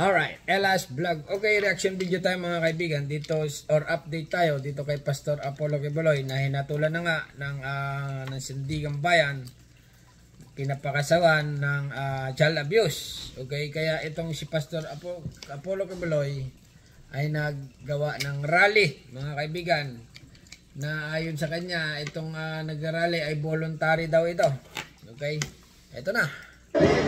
Alright, Elas Vlog. Okay, reaction video tayo mga kaibigan. Dito, or update tayo dito kay Pastor Apollo Quiboloy na hinatulan na nga ng Sandigang Bayan, pinapakasawan ng child abuse. Okay, kaya itong si Pastor Apollo Quiboloy ay naggawa ng rally mga kaibigan, na ayon sa kanya, itong nag-rally ay voluntary daw ito. Okay, ito na. Ayan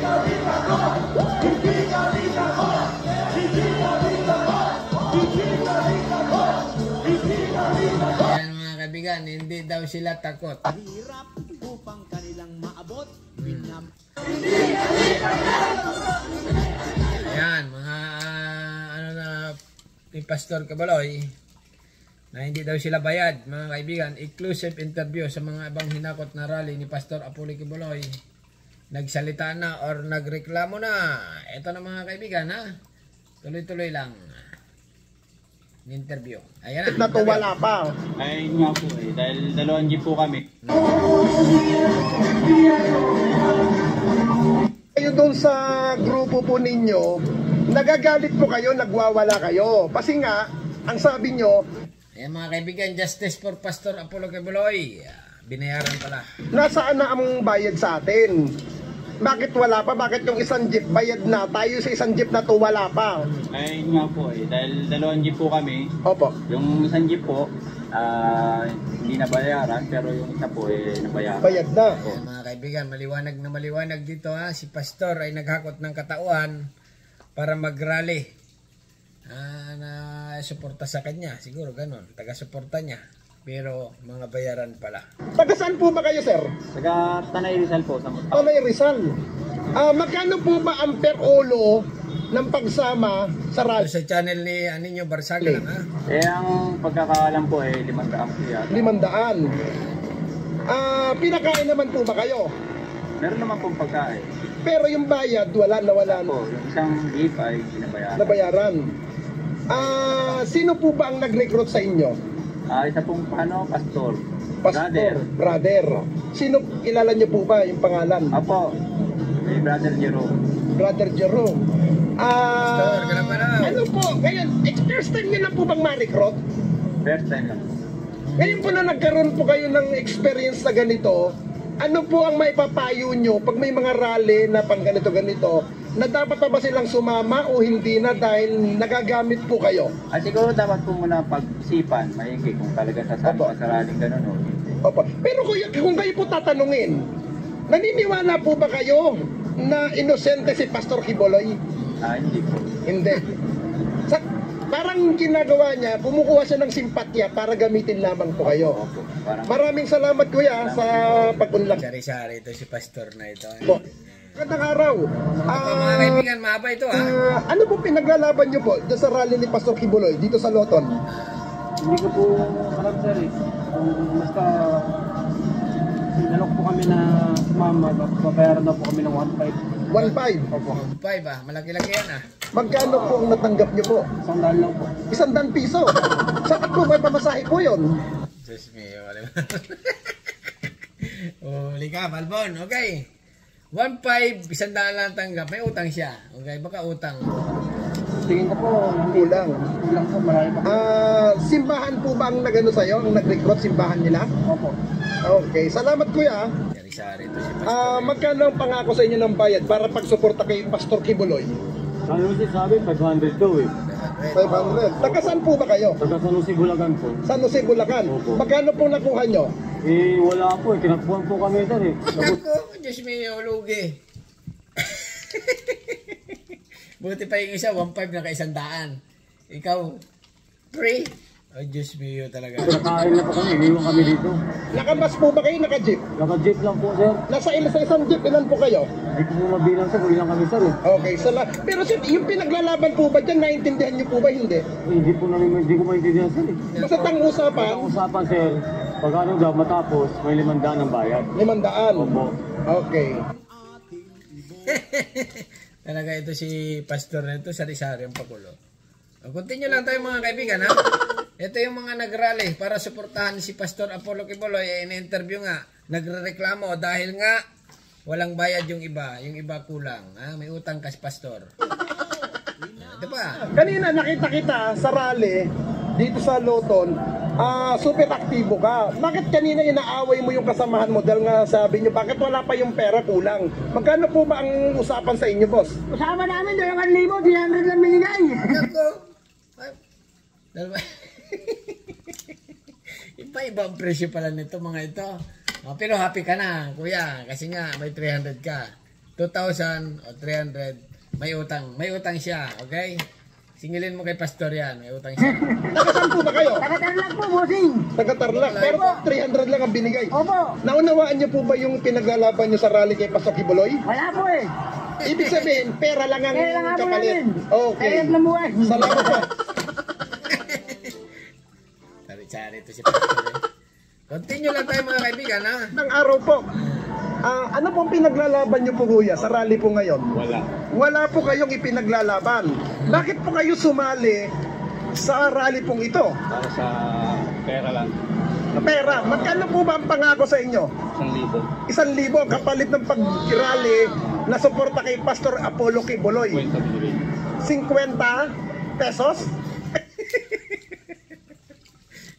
mga kaibigan, hindi daw sila takot. Hirap upang kanilang maabot. Ayan mga ni Pastor Quiboloy na hindi daw sila bayad mga kaibigan. Exclusive interview sa mga ibang hinakot na rally ni Pastor Apollo Quiboloy. Nagsalita na or nagreklamo na. Ito na mga kaibigan, ha. Tuloy-tuloy lang. Interview. Ayan na. Na to wala pa. Ay nga po eh, dahil 2 jeep po kami. Kayo doon sa grupo po ninyo, nagagalit po kayo, nagwawala kayo. Kasi nga, ang sabi nyo, Ayan mga kaibigan, justice for Pastor Apollo Quiboloy. Binayaran pala. nasaan na ang bayad sa atin? Bakit wala pa? Bakit yung isang jeep bayad na? Tayo sa isang jeep na to wala pa. Ay nga po eh, dahil 2 jeep po kami. Opo. Yung isang jeep po, hindi nabayaran, pero yung isa po eh, nabayaran. Bayad na. Ayan mga kaibigan, maliwanag na maliwanag dito, ha. Si Pastor ay naghakot ng katauhan para mag-rally. Na suporta sa kanya, siguro ganun, taga-suporta niya. Pero mga bayaran pala. Taga saan po ba kayo, sir? Taga Tanay Rizal po. Sa Tanay Rizal. Magkano po ba ang per ulo ng pagsama sa rally? Sa channel ni Aninyo Barsaga lang, ha. Eh ang pagkakaalam po eh, 500 po yata. 500. Pinakain naman po ba kayo? Meron naman pong pagkain. Pero yung bayad, wala na. Po, yung isang jeep ay binabayaran. Nabayaran. Sino po ba ang nag-recruit sa inyo? Isa pong pastor. Brother. Sino, kilala niyo po ba yung pangalan? Apo, may Brother Jerome. Brother Jerome. Pastor, ganun pa na. Ano po, ngayon, first time niyo na po bang ma-recruit? First time lang. Ngayon po na nagkaroon po kayo ng experience na ganito, ano po ang maipapayo nyo pag may mga rally na pang ganito-ganito, na dapat pa ba silang sumama o hindi na dahil nagagamit po kayo? Siguro dapat po muna pag-isipan, maigi kung talaga sasama sa raling ganun o hindi. Opo. Pero kuya, kung kayo po tatanungin, naniniwala po ba kayo na inosente si Pastor Quiboloy? Hindi po. Hindi. Parang ginagawa niya, kumukuha siya ng simpatya para gamitin lamang po kayo. Opo. Parang Maraming salamat kuya sa pag-unlak. Sari-sari ito si Pastor na ito. Po. Magandang araw. Mga kaibigan, mahaba ito, ha. Ano po pinaglalaban niyo po doon sa rally ni Pastor Quiboloy dito sa Loton? Hindi ko po alam sir eh. Basta sinalok po kami na sumama, babayaran na po kami ng 1.5. 1.5. Opo. 5, ha. Malaki-laki yan, ha. Magkano po ang natanggap niyo po? 100 lang po. 100 piso. Saan po may pamasahe po yun? Diyos mio, alam mo. Huli ka, Malbon. Okay. 1.5, 100 lang tanggap. May utang siya. Okay, baka utang. Tingin ko po, Kulang. kulang po, marami pa. Simbahan po ba ang nagano sa'yo? Ang nag-recruit simbahan nila? Opo. Okay. Salamat kuya. Sari-sari ito si Pastor. Magkano ang pangako sa inyo ng bayad para pagsuporta kay Pastor Quiboloy? San Jose sabi, 500 daw eh. 500. Taga saan po ba kayo? Taga San Jose, Bulacan po. San Jose, Bulacan. Opo. Magkano po nakuha nyo? Eh, wala po eh. Tinakbuhan po kami sir eh. Ako, Diyos mio, lugi. Buti pa yung isa, 1.5 na ka-100. Ikaw, 3. Ay, Diyos mio talaga. Nakain na po kami, iniwan kami dito. Nakamas po ba kayo? Naka-jeep? Naka-jeep lang po sir. Sa isang jeep, ilan po kayo? Hindi ko po mabilang sir, kung ilang kami sir eh. Okay, pero sir, yung pinaglalaban po ba dyan, naintindihan nyo po ba? Hindi. Hindi po namin, hindi ko maintindihan sir eh. Basta tang usapan, Ang usapan sir, pag ano daw matapos, may 500 ng bayad. 500. Opo. Okay. Talaga ito si Pastor na ito, sari-sari ang pakulo. Continue lang tayo mga kaibigan, ha. Ito yung mga nag-rally para suportahan si Pastor Apollo Quiboloy. In-interview nga, nagrereklamo dahil nga walang bayad yung iba kulang. Ha? May utang kas Pastor. Ito pa. Kanina nakita kita sa rally dito sa Loton, super aktibo ka. Bakit kanina inaaway mo yung kasamahan mo dahil nga sabi niyo bakit wala pa yung pera, kulang? Magkano po ba ang usapan sa inyo, boss? Usama namin 2,000, 300 lang binigay. Ako. Dalawa. Iba-iba ang presyo pala nito mga ito. Pero happy ka na, kuya, kasi nga may 300 ka. 2,000 o 300, may utang. May utang siya, okay? Singilin mo kay Pastor yan, may utang siya. Taga-saan po ba kayo? Taga-Tarlac po, bossing. Taga-Tarlac. Pero 300 lang ang binigay. Opo. Naunawaan niyo po ba yung pinaglalaban niyo sa rally kay Pastor Kibuloy? Wala po eh. Ibig sabihin, pera lang ang Kaya lang ako kapalit. namin. Okay. Kaya lang buhay. Salamat po. Sari-sari ito si Pastor. Continue lang tayo mga kaibigan, ha? Ng araw po. Ano pong pinaglalaban niyo po, kuya, sa rally po ngayon? Wala. Wala po kayong ipinaglalaban. Bakit po kayo sumali sa rally pong ito? Para sa pera lang. Pera. Magkano po ba ang pangako sa inyo? 1,000. 1,000 ang kapalit ng pag-rally na suporta kay Pastor Apollo Kibuloy. 50 pesos?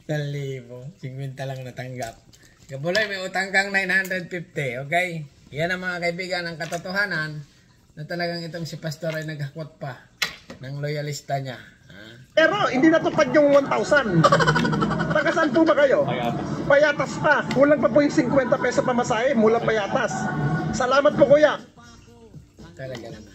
1,000. 50 lang natanggap. Kabuloy, may utang kang 950, okay? Yan ang mga kaibigan, ang katotohanan na talagang itong si Pastor ay naghakwat pa ng loyalista niya. Pero hindi natupad yung 1,000. Taga-saan po ba kayo? Payatas. Payatas pa. Kulang pa po yung 50 peso pamasahe mula Payatas. Salamat po, kuya. Talaga naman.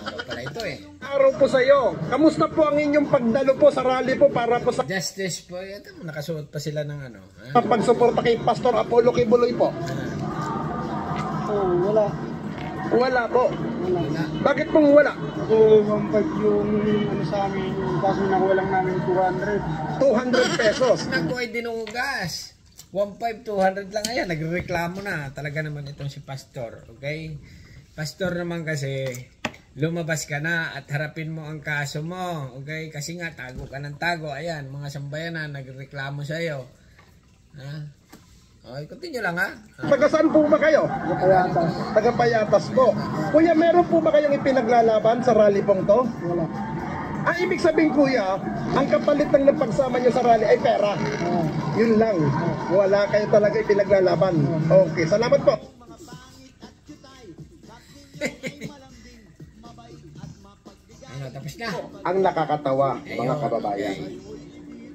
Araw pala ito eh. Araw po sa iyo. Kamusta po ang inyong pagdalo po sa rally po para po sa Justice po, ito, nakasuot pa sila ng ano. Ha? pagsuporta kay Pastor Apollo Kibuloy po? Oh, wala. Wala po. Wala. Bakit pong wala? Kasi 1,500 yung ano sa amin, kaso nakuha lang namin 200. 200 pesos. Naku ay dinugas. 1,500 lang ayan, nagreklamo na. Talaga naman itong si Pastor, okay? Pastor naman kasi, lumabas ka na at harapin mo ang kaso mo, okay? Kasi nga, tago ka ng tago. Ayan, mga sambayanan, nagreklamo sa iyo. Ha? Okay, continue lang ha. Taga-saan po ba kayo? Payatas. Taga-Payatas po. Kuya, meron po ba kayong ipinaglalaban sa rally pong to? Wala. Ibig sabihin, kuya, ang kapalit ng napagsama nyo sa rally ay pera. Yun lang. Wala kayo talaga ipinaglalaban. Okay, salamat po. Ano, tapos na. Ang nakakatawa, mga kababayan.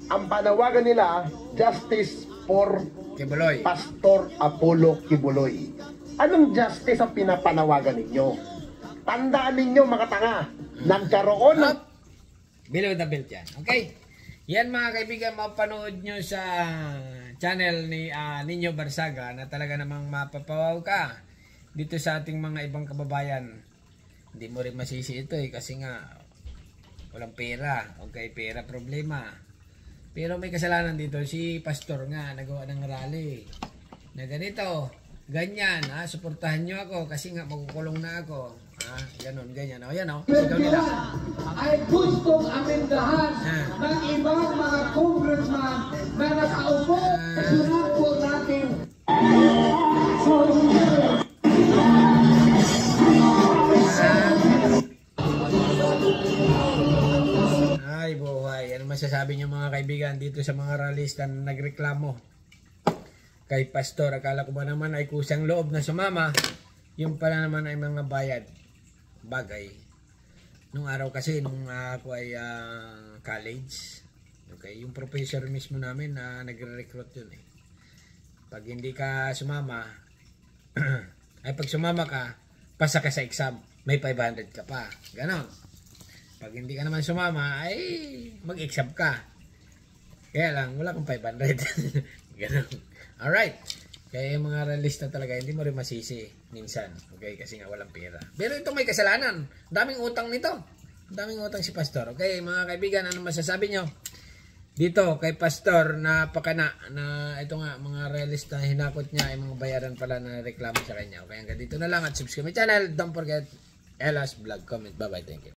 Ang panawagan nila, Justice for Kibuloy. Pastor Apollo Kibuloy. Anong justice ang pinapanawagan ninyo? Tandaan ninyo, mga tanga, nagkaroon ng Below the belt yan. Okay? Yan mga kaibigan, mapanood nyo sa channel ni Ninyo Barsaga na talaga namang mapapawaw ka dito sa ating mga ibang kababayan. Hindi mo rin masisi ito eh kasi nga walang pera. Okay, pera problema. Pero may kasalanan dito si Pastor nga nagawa ng rally na ganito, ganyan, suportahan nyo ako kasi nga makukulong na ako. Ganon, ganyan. O, yan o, sigaw nila. Ay gustong amendahan ng ibang mga congressman na nakaupo sa sunod po natin. Ay buhay, ano masasabi niyo mga kaibigan dito sa mga rallyista na nagreklamo kay Pastor? Akala ko ba naman ay kusang loob na sumama, yung pala naman ay mga bayad bagay. Nung araw kasi nung ako ay college, okay, yung professor mismo namin na nagre-recruit yun eh. Pag hindi ka sumama ay pag sumama ka, pasa ka sa exam, may 500 ka pa, ganon. Pag hindi ka naman sumama, ay mag-exam ka. Kaya lang, wala kang 500. Ganun. Alright. Kaya yung mga realista talaga, hindi mo rin masisi minsan. Okay? Kasi nga walang pera. Pero ito may kasalanan. Daming utang nito. Daming utang si Pastor. Okay, mga kaibigan, ano masasabi nyo? Dito, kay Pastor, napakana na ito nga, mga realista, hinakot niya ay mga bayaran pala na reklamo sa kanya. Okay, hanggang dito na lang at subscribe my channel. Don't forget, Elas Vlog. Comment. Bye-bye. Thank you.